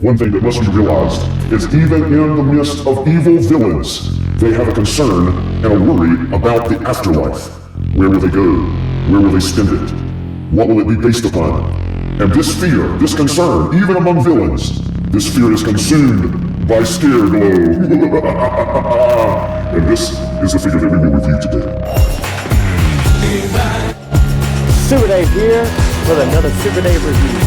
One thing that must be realized is even in the midst of evil villains, they have a concern and a worry about the afterlife. Where will they go? Where will they spend it? What will it be based upon? And this fear, this concern, even among villains, this fear is consumed by Scareglow. And this is the figure that we will review today. Super Dave here with another Super Dave review.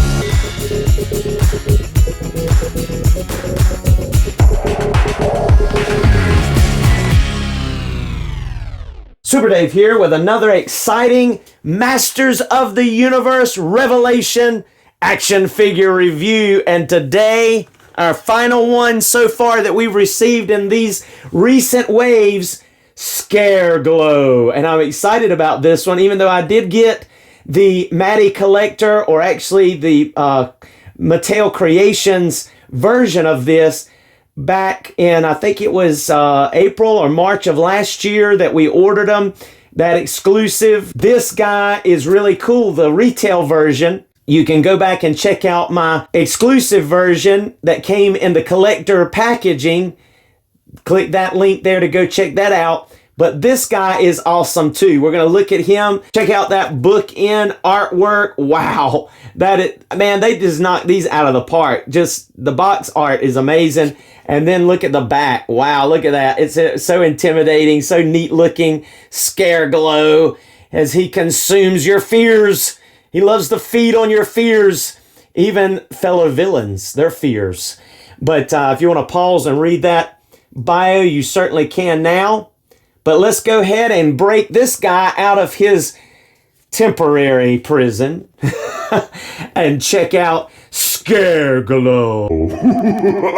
Super Dave here with another exciting Masters of the Universe Revelation action figure review. And today, our final one so far that we've received in these recent waves, Scareglow. And I'm excited about this one, even though I did get the Matty Collector, or actually the Mattel Creations version of this back in, I think it was April or March of last year that we ordered them, that exclusive. This guy is really cool, the retail version. You can go back and check out my exclusive version that came in the collector packaging. Click that link there to go check that out. But this guy is awesome too. We're going to look at him. Check out that bookend artwork. Wow. Man, they just knocked these out of the park. Just the box art is amazing. And then look at the back. Wow, look at that. It's so intimidating, so neat looking. Scareglow as he consumes your fears. He loves to feed on your fears. Even fellow villains, their fears. But if you want to pause and read that bio, you certainly can now. But let's go ahead and break this guy out of his temporary prison and check out Scareglow.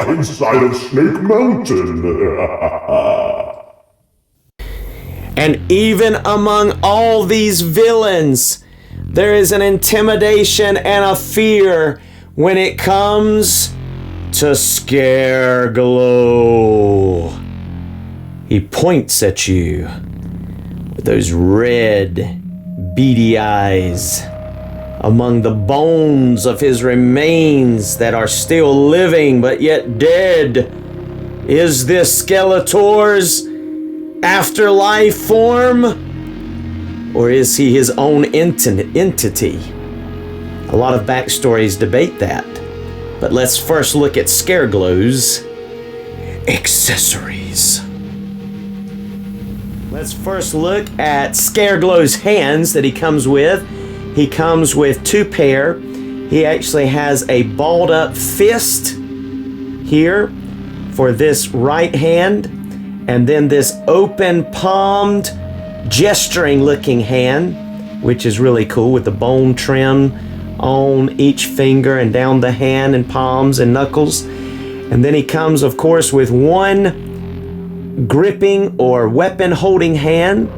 Inside of Snake Mountain. And even among all these villains, there is an intimidation and a fear when it comes to Scareglow. He points at you with those red, beady eyes. Among the bones of his remains that are still living but yet dead, is this Skeletor's afterlife form? Or is he his own entity? A lot of backstories debate that. But let's first look at Scareglow's accessories. Let's first look at Scareglow's hands that he comes with. He comes with two pair. He actually has a balled up fist here for this right hand, and then this open palmed gesturing looking hand, which is really cool, with the bone trim on each finger and down the hand and palms and knuckles. And then he comes, of course, with one gripping or weapon holding hand,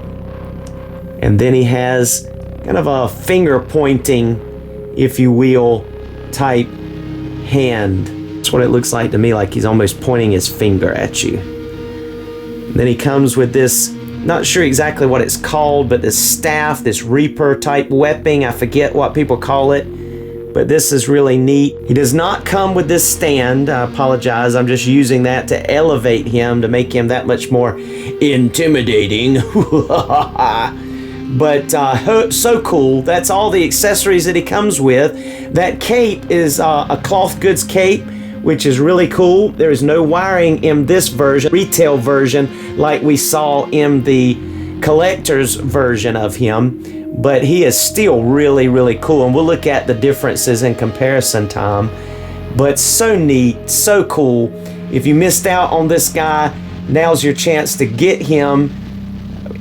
and then he has kind of a finger pointing, if you will, type hand. That's what it looks like to me, like he's almost pointing his finger at you. And then he comes with this, not sure exactly what it's called, but this staff, this Reaper type weapon. I forget what people call it, but this is really neat. He does not come with this stand. I apologize. I'm just using that to elevate him, to make him that much more intimidating. But so cool. That's all the accessories that he comes with. That cape is a cloth goods cape, which is really cool. There is no wiring in this version, retail version, like we saw in the collector's version of him. But he is still really, really cool. And we'll look at the differences in comparison time. But so neat, so cool. If you missed out on this guy, now's your chance to get him,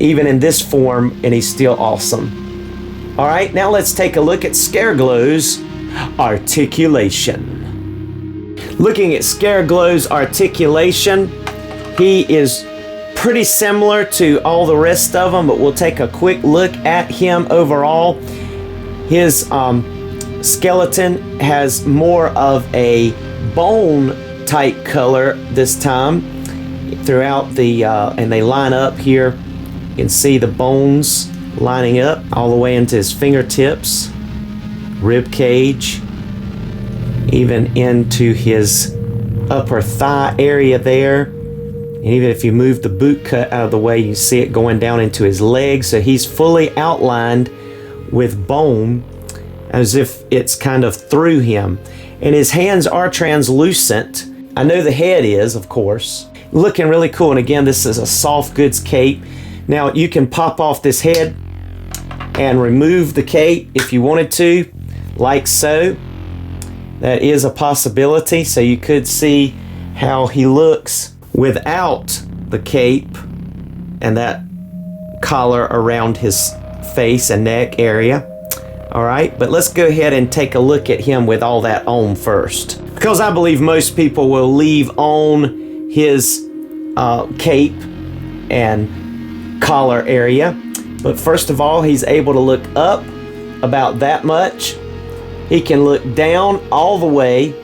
even in this form, and he's still awesome. All right, now let's take a look at Scareglow's articulation. Looking at Scareglow's articulation, he is pretty similar to all the rest of them, but we'll take a quick look at him overall. His skeleton has more of a bone type color this time throughout the, and they line up here. You can see the bones lining up all the way into his fingertips, rib cage. even into his upper thigh area there. And even if you move the boot cut out of the way, you see it going down into his legs. So he's fully outlined with bone, as if it's kind of through him. And his hands are translucent. I know the head is, of course. Looking really cool. And again, this is a soft goods cape. Now you can pop off this head and remove the cape if you wanted to, like so. That is a possibility. So you could see how he looks without the cape and that collar around his face and neck area. All right, but let's go ahead and take a look at him with all that on first, because I believe most people will leave on his cape and collar area. But first of all, he's able to look up about that much. He can look down all the way.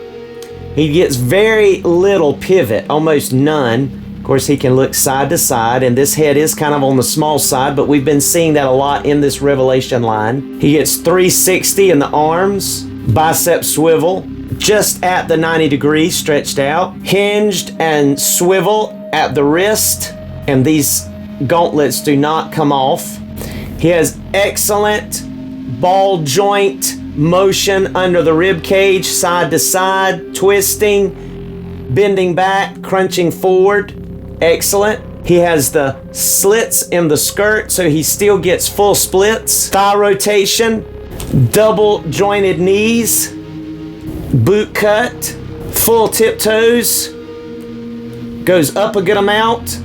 He gets very little pivot, almost none. Of course, he can look side to side, and this head is kind of on the small side, but we've been seeing that a lot in this Revelation line. He gets 360 in the arms, bicep swivel, just at the 90 degrees stretched out, hinged and swivel at the wrist, and these gauntlets do not come off. He has excellent ball joint motion under the rib cage, side to side, twisting, bending back, crunching forward. Excellent. He has the slits in the skirt, so he still gets full splits. Thigh rotation, double jointed knees, boot cut, full tiptoes, goes up a good amount.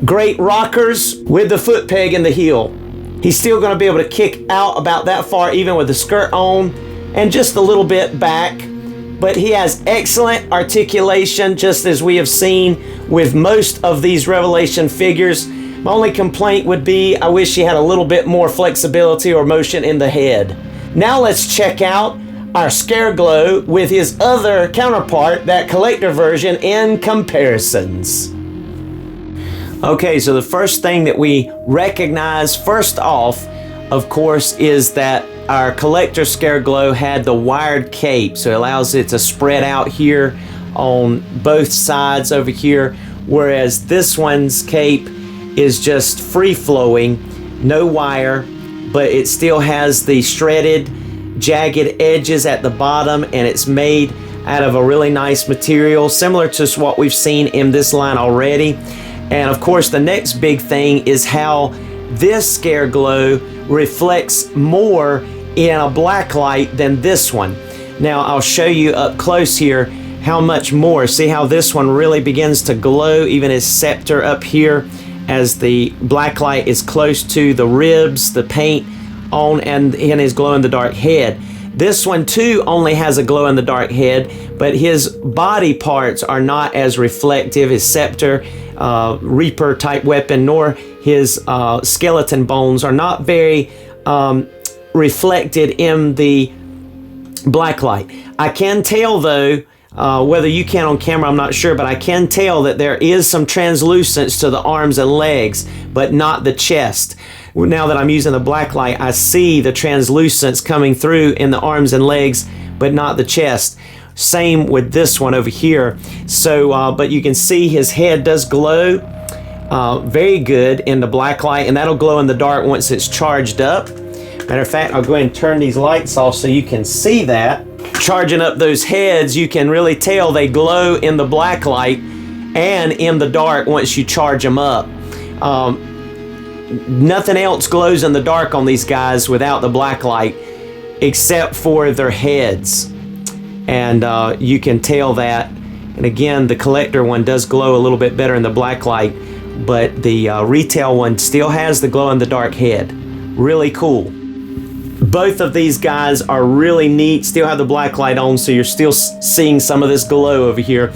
Great rockers with the foot peg in the heel. He's still going to be able to kick out about that far, even with the skirt on, and just a little bit back. But he has excellent articulation, just as we have seen with most of these Revelation figures. My only complaint would be I wish he had a little bit more flexibility or motion in the head. Now let's check out our Scareglow with his other counterpart, that collector version, in comparisons. Okay, so the first thing that we recognize first off, of course, is that our collector Scareglow had the wired cape, so it allows it to spread out here on both sides over here, whereas this one's cape is just free-flowing, no wire, but it still has the shredded, jagged edges at the bottom, and it's made out of a really nice material, similar to what we've seen in this line already. And of course, the next big thing is how this Scareglow reflects more in a black light than this one. Now I'll show you up close here how much more. See how this one really begins to glow, even his scepter up here, as the black light is close to the ribs, the paint on, and in his glow-in-the-dark head. This one too only has a glow-in-the-dark head, but his body parts are not as reflective. His scepter, Reaper type weapon, nor his skeleton bones are not very reflected in the black light. I can tell though, whether you can on camera, I'm not sure, but I can tell that there is some translucence to the arms and legs, but not the chest. Now that I'm using the black light, I see the translucence coming through in the arms and legs, but not the chest. Same with this one over here. So, but you can see his head does glow very good in the black light, and that'll glow in the dark once it's charged up. Matter of fact, I'll go ahead and turn these lights off so you can see that. Charging up those heads, you can really tell they glow in the black light and in the dark once you charge them up. Nothing else glows in the dark on these guys without the black light, except for their heads. And you can tell that. And again, the collector one does glow a little bit better in the black light, but the retail one still has the glow in the dark head. Really cool. Both of these guys are really neat, still have the black light on, so you're still seeing some of this glow over here.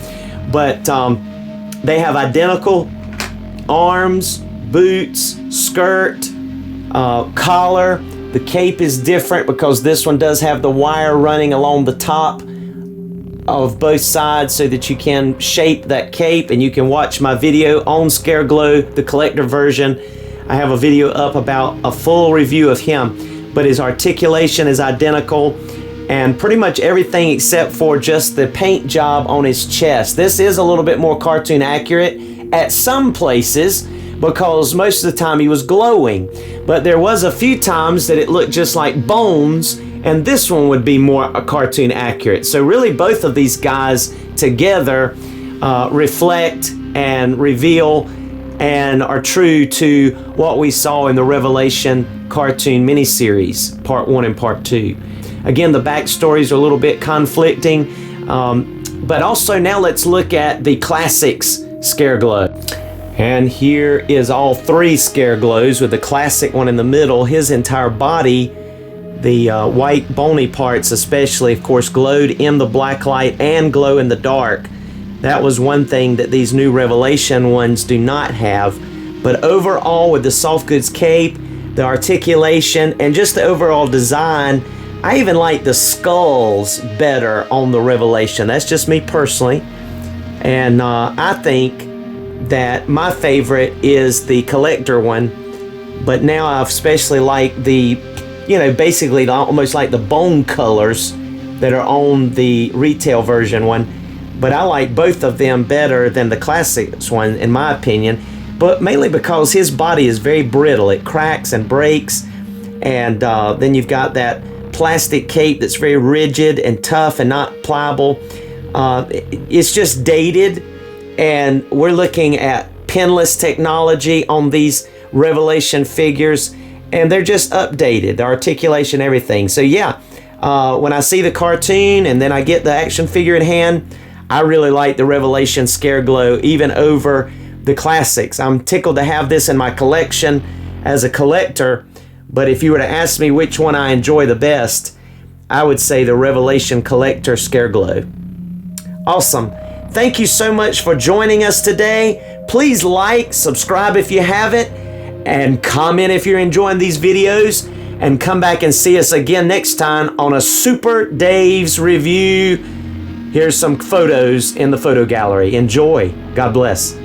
But they have identical arms, boots, skirt, collar. The cape is different because this one does have the wire running along the top of both sides so that you can shape that cape, and you can watch my video on Scareglow, the collector version. I have a video up about a full review of him, but his articulation is identical. and pretty much everything except for just the paint job on his chest. This is a little bit more cartoon accurate at some places because most of the time he was glowing, but there was a few times that it looked just like bones, and this one would be more cartoon accurate. So really both of these guys together reflect and reveal and are true to what we saw in the Revelation cartoon miniseries, part 1 and part 2. Again, the backstories are a little bit conflicting, but also now let's look at the classics Scareglow. And here is all 3 Scareglows with the classic one in the middle. His entire body, the white bony parts especially, of course, glowed in the black light and glow in the dark. That was one thing that these new Revelation ones do not have. But overall, with the soft goods cape, the articulation, and just the overall design, I even like the skulls better on the Revelation. That's just me personally. And I think that my favorite is the collector one. But now I especially like the, basically almost like the bone colors that are on the retail version one. But I like both of them better than the classics one, in my opinion. But mainly because his body is very brittle. It cracks and breaks. And then you've got that plastic cape that's very rigid and tough and not pliable. It's just dated. And we're looking at pinless technology on these Revelation figures. And they're just updated. The articulation, everything. So yeah, when I see the cartoon and then I get the action figure in hand, I really like the Revelation Scareglow even over the classics. I'm tickled to have this in my collection as a collector, but if you were to ask me which one I enjoy the best, I would say the Revelation Collector Scareglow. Awesome. Thank you so much for joining us today. Please like, subscribe if you haven't, and comment if you're enjoying these videos, and come back and see us again next time on a Super Dave's Review. Here's some photos in the photo gallery. Enjoy. God bless.